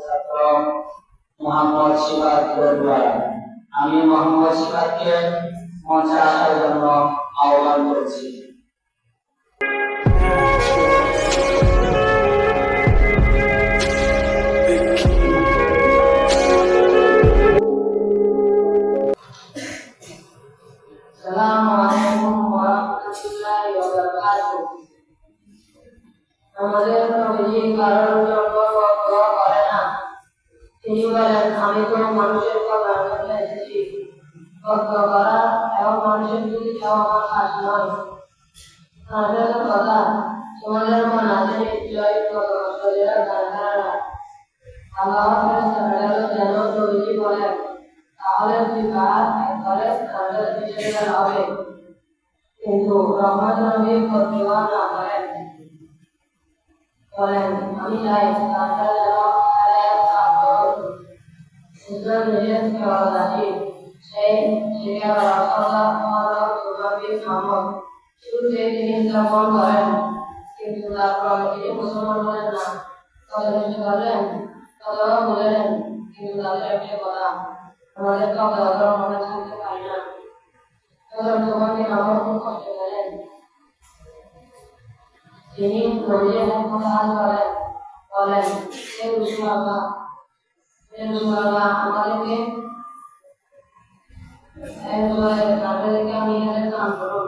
ছাত্র মোহাম্মদ সিফাত বড়ুয়া। আমি মোহাম্মদ সিফাতকে মঞ্চে আসার জন্য আহ্বান করছি। আসসালামু আলাইকুম ওয়া রাহমাতুল্লাহি ওয়া বারাকাতুহু। আমাদের নবীজি কারোর জন্য দোয়া করে না। তিনি বলেন, আমি তো মানুষের কল্যাণ করতে এসেছি, কর্তব্য করা এবং মানুষের প্রতি চাওয়া আমার কাজ নয়। তাদের কথা তোমাদের মন আছে নিশ্চয়ই কত কষ্ট দেওয়ার জানা। আল্লাহর ফেরেশতারা যেন নবীজি বলেন, তাহলে তুই কাজ একবারে তাদের বিষয়ে হবে, কিন্তু রহমত নবী প্রতিভা না করেন। বলেন, আমি চাই তাদের যেন ইসলাম নিজের কেবলাসী সেই শিকার রাসাল্লাহ সুনাবি মোহাম্মদ। শুরুতে তিনি ইসলাম গ্রহণ করেন, কিন্তু তারপর তিনি মুসলমান হলেন না। কত কিছু করলেন, কত বললেন, কিন্তু তাদের একটি কথা, আমাদের কাউকে অধর মনে থাকতে পারি না। তোমাকে আমার খুব কষ্ট পেলেন। তিনি নবীর কথা বলেন, বলেন, হে রাসূলুল্লাহ, আমাদেরকে আমি কাম করুন।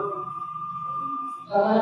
তখন